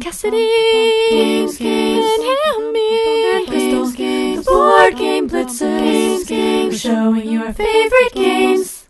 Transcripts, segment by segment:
Cassidy and Ambie and Crystal, the board game blitzers, showing your favorite games.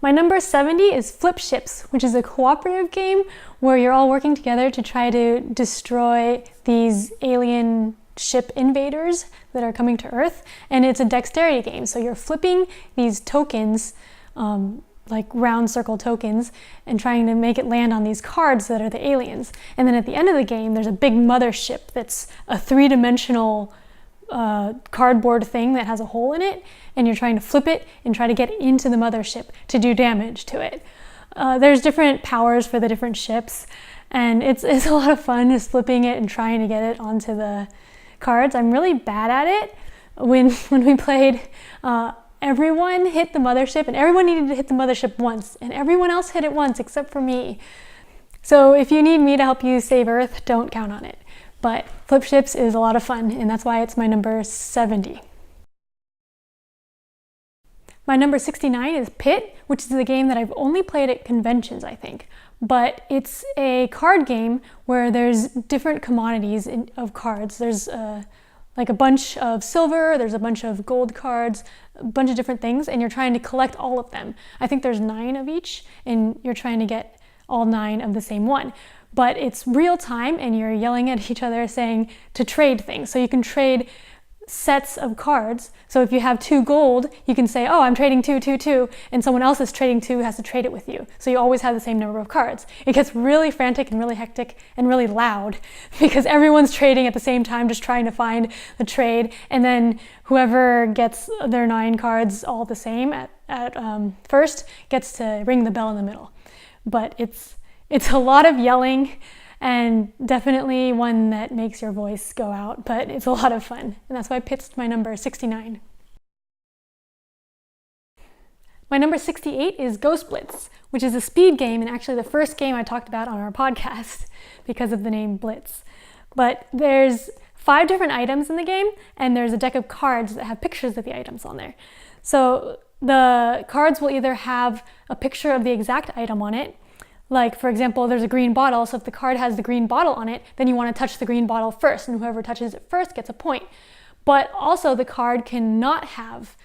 My number 70 is Flip Ships, which is a cooperative game where you're all working together to try to destroy these alien ship invaders that are coming to Earth. And it's a dexterity game, so you're flipping these tokens, like round circle tokens, and trying to make it land on these cards that are the aliens. And then at the end of the game, there's a big mothership that's a three-dimensional cardboard thing that has a hole in it, and you're trying to flip it and try to get into the mothership to do damage to it. There's different powers for the different ships, and it's a lot of fun just flipping it and trying to get it onto the cards. I'm really bad at it. When we played, everyone hit the mothership, and everyone needed to hit the mothership once, and everyone else hit it once except for me. So if you need me to help you save Earth, don't count on it. But Flip Ships is a lot of fun, and that's why it's my number 70. My number 69 is Pit, which is a game that I've only played at conventions, I think. But it's a card game where there's different commodities of cards. There's like a bunch of silver, there's a bunch of gold cards, a bunch of different things, and you're trying to collect all of them. I think there's 9 of each, and you're trying to get all 9 of the same one. But it's real time, and you're yelling at each other saying to trade things. So you can trade sets of cards. So if you have 2 gold, you can say, oh, I'm trading 2, 2, 2, and someone else is trading 2 has to trade it with you. So you always have the same number of cards. It gets really frantic and really hectic and really loud because everyone's trading at the same time, just trying to find the trade. And then whoever gets their 9 cards all the same at first gets to ring the bell in the middle. But it's a lot of yelling, and definitely one that makes your voice go out, but it's a lot of fun. And that's why I picked my number 69. My number 68 is Ghost Blitz, which is a speed game, and actually the first game I talked about on our podcast because of the name Blitz. But there's 5 different items in the game, and there's a deck of cards that have pictures of the items on there. So the cards will either have a picture of the exact item on it. Like, for example, there's a green bottle, so if the card has the green bottle on it, then you want to touch the green bottle first, and whoever touches it first gets a point. But also the card cannot have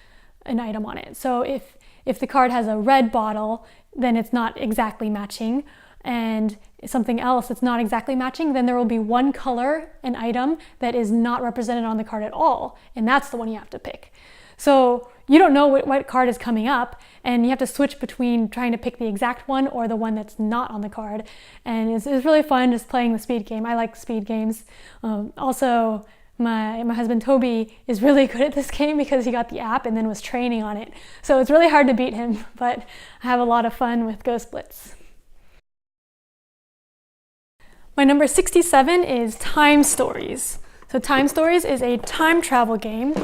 an item on it. So if the card has a red bottle, then it's not exactly matching, and something else that's not exactly matching, then there will be one color, an item, that is not represented on the card at all, and that's the one you have to pick. So you don't know what card is coming up, and you have to switch between trying to pick the exact one or the one that's not on the card. And it's really fun just playing the speed game. I like speed games. Also, my husband Toby is really good at this game because he got the app and then was training on it. So it's really hard to beat him, but I have a lot of fun with Ghost Blitz. My number 67 is Time Stories. So Time Stories is a time travel game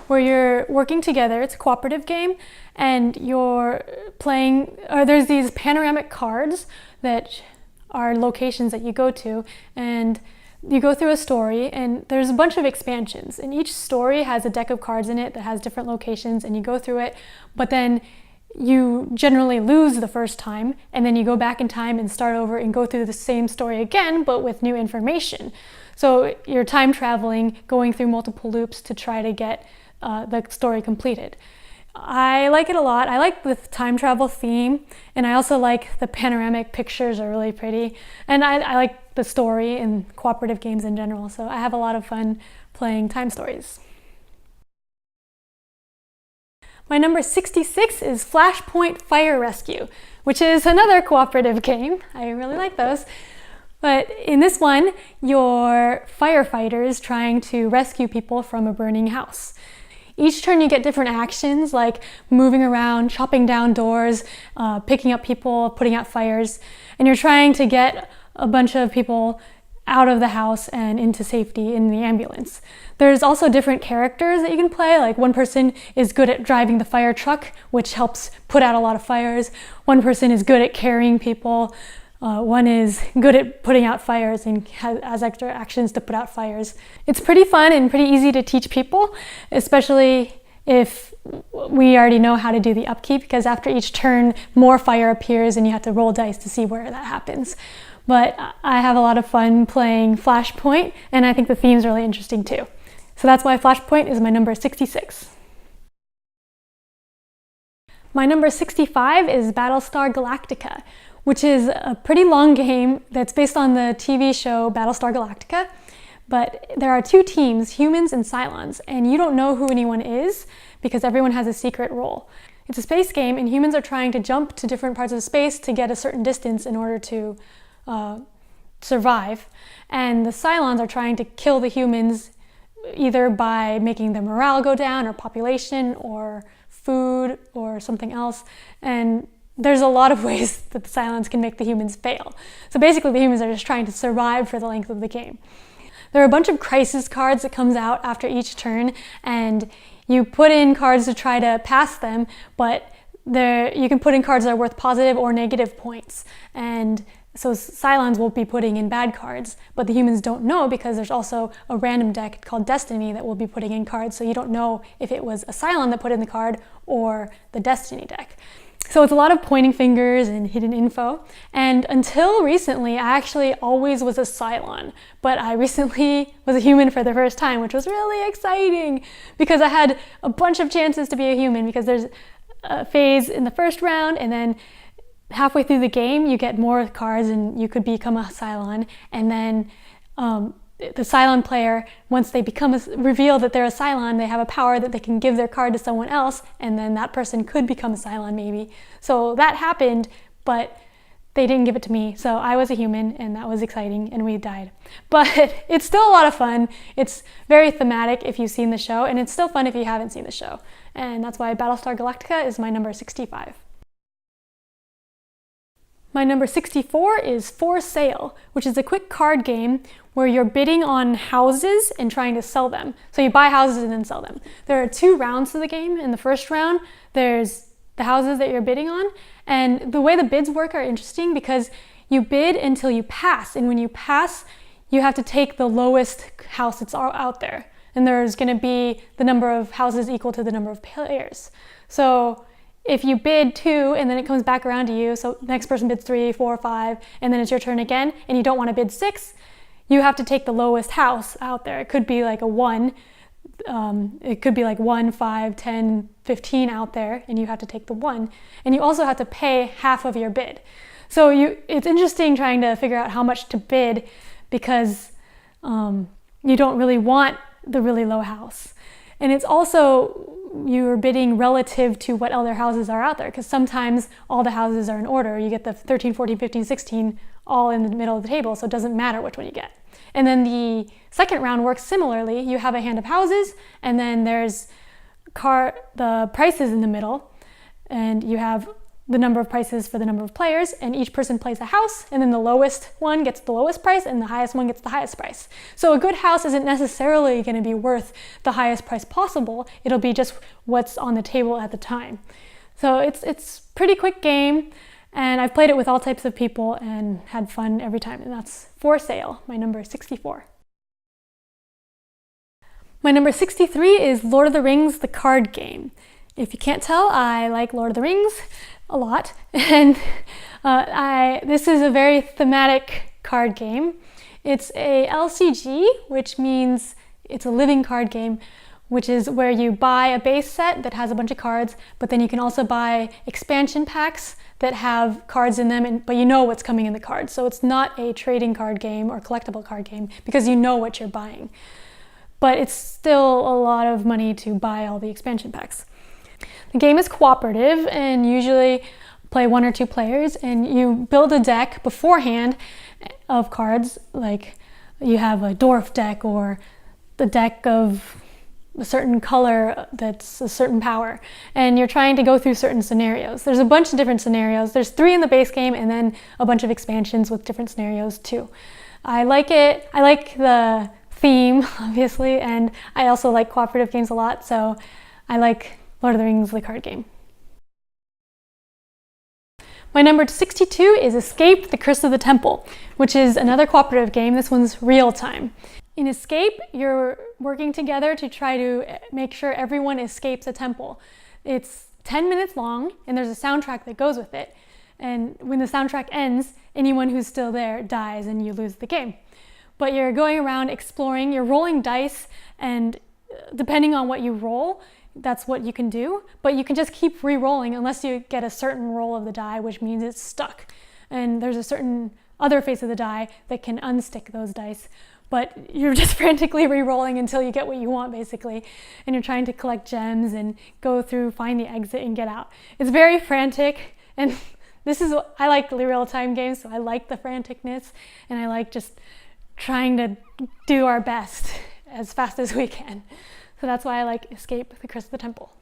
where you're working together. It's a cooperative game, and you're playing, there's these panoramic cards that are locations that you go to, and you go through a story, and there's a bunch of expansions, and each story has a deck of cards in it that has different locations, and you go through it, but then you generally lose the first time, and then you go back in time and start over and go through the same story again, but with new information. So you're time traveling, going through multiple loops to try to get the story completed. I like it a lot. I like the time travel theme, and I also like the panoramic pictures are really pretty, and I like the story in cooperative games in general, so I have a lot of fun playing Time Stories. My number 66 is Flashpoint Fire Rescue, which is another cooperative game. I really like those. But in this one, you're firefighters trying to rescue people from a burning house. Each turn you get different actions like moving around, chopping down doors, picking up people, putting out fires, and you're trying to get a bunch of people out of the house and into safety in the ambulance. There's also different characters that you can play, like one person is good at driving the fire truck, which helps put out a lot of fires. One person is good at carrying people. One is good at putting out fires and has extra actions to put out fires. It's pretty fun and pretty easy to teach people, especially if we already know how to do the upkeep, because after each turn more fire appears and you have to roll dice to see where that happens. But I have a lot of fun playing Flashpoint, and I think the theme's really interesting too. So that's why Flashpoint is my number 66. My number 65 is Battlestar Galactica, which is a pretty long game that's based on the TV show Battlestar Galactica. But there are two teams, humans and Cylons, and you don't know who anyone is because everyone has a secret role. It's a space game, and humans are trying to jump to different parts of space to get a certain distance in order to survive. And the Cylons are trying to kill the humans either by making their morale go down, or population, or food, or something else. And there's a lot of ways that the Cylons can make the humans fail. So basically the humans are just trying to survive for the length of the game. There are a bunch of crisis cards that comes out after each turn, and you put in cards to try to pass them, but you can put in cards that are worth positive or negative points. And so Cylons will be putting in bad cards, but the humans don't know because there's also a random deck called Destiny that will be putting in cards, so you don't know if it was a Cylon that put in the card or the Destiny deck. So it's a lot of pointing fingers and hidden info. And until recently, I actually always was a Cylon, but I recently was a human for the first time, which was really exciting because I had a bunch of chances to be a human, because there's a phase in the first round, and then halfway through the game, you get more cards and you could become a Cylon. And then the Cylon player, once they reveal that they're a Cylon, they have a power that they can give their card to someone else, and then that person could become a Cylon maybe. So that happened, but they didn't give it to me. So I was a human, and that was exciting, and we died. But it's still a lot of fun. It's very thematic if you've seen the show, and it's still fun if you haven't seen the show. And that's why Battlestar Galactica is my number 65. My number 64 is For Sale, which is a quick card game where you're bidding on houses and trying to sell them. So you buy houses and then sell them. There are 2 rounds to the game. In the first round, there's the houses that you're bidding on. And the way the bids work are interesting because you bid until you pass. And when you pass, you have to take the lowest house that's out there. And there's going to be the number of houses equal to the number of players. So if you bid 2 and then it comes back around to you, so the next person bids 3, 4, 5, and then it's your turn again, and you don't want to bid 6, you have to take the lowest house out there. It could be like a 1, it could be like 1, 5, 10, 15 out there, and you have to take the 1. And you also have to pay half of your bid. So it's interesting trying to figure out how much to bid because you don't really want the really low house. And it's also, you're bidding relative to what other houses are out there, because sometimes all the houses are in order. You get the 13, 14, 15, 16 all in the middle of the table, so it doesn't matter which one you get. And then the second round works similarly. You have a hand of houses, and then there's the prices in the middle, and you have the number of prices for the number of players, and each person plays a house, and then the lowest one gets the lowest price, and the highest one gets the highest price. So a good house isn't necessarily going to be worth the highest price possible. It'll be just what's on the table at the time. So it's pretty quick game, and I've played it with all types of people and had fun every time, and that's For Sale, my number 64. My number 63 is Lord of the Rings, the card game. If you can't tell, I like Lord of the Rings a lot, and this is a very thematic card game. It's a LCG, which means it's a living card game, which is where you buy a base set that has a bunch of cards, but then you can also buy expansion packs that have cards in them, but you know what's coming in the cards. So it's not a trading card game or collectible card game because you know what you're buying. But it's still a lot of money to buy all the expansion packs. The game is cooperative and usually play 1 or 2 players, and you build a deck beforehand of cards, like you have a dwarf deck or the deck of a certain color that's a certain power, and you're trying to go through certain scenarios. There's a bunch of different scenarios. There's 3 in the base game and then a bunch of expansions with different scenarios too. I like it. I like the theme, obviously, and I also like cooperative games a lot, so I like Lord of the Rings, the card game. My number 62 is Escape the Curse of the Temple, which is another cooperative game. This one's real time. in Escape, you're working together to try to make sure everyone escapes a temple. It's 10 minutes long, and there's a soundtrack that goes with it. And when the soundtrack ends, anyone who's still there dies and you lose the game. But you're going around exploring, you're rolling dice, and depending on what you roll, that's what you can do. But you can just keep re-rolling unless you get a certain roll of the die, which means it's stuck. And there's a certain other face of the die that can unstick those dice. But you're just frantically re-rolling until you get what you want, basically. And you're trying to collect gems and go through, find the exit, and get out. It's very frantic, and I like the real-time games, so I like the franticness, and I like just trying to do our best as fast as we can. So that's why I like Escape the Curse of the Temple.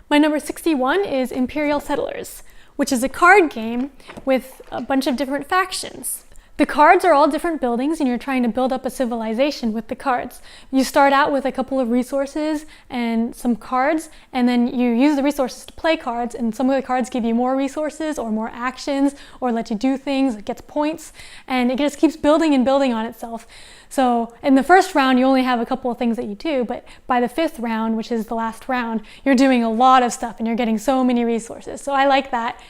My number 61 is Imperial Settlers, which is a card game with a bunch of different factions. The cards are all different buildings, and you're trying to build up a civilization with the cards. You start out with a couple of resources and some cards, and then you use the resources to play cards, and some of the cards give you more resources or more actions or let you do things, it gets points, and it just keeps building and building on itself. So in the first round, you only have a couple of things that you do, but by the 5th round, which is the last round, you're doing a lot of stuff and you're getting so many resources. So I like that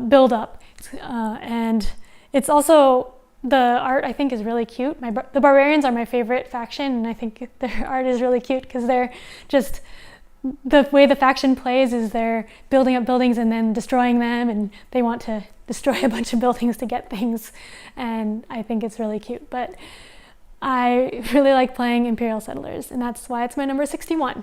build up. And it's also, the art I think is really cute. The barbarians are my favorite faction, and I think their art is really cute because they're just, the way the faction plays is they're building up buildings and then destroying them, and they want to destroy a bunch of buildings to get things, and I think it's really cute. But I really like playing Imperial Settlers, and that's why it's my number 61.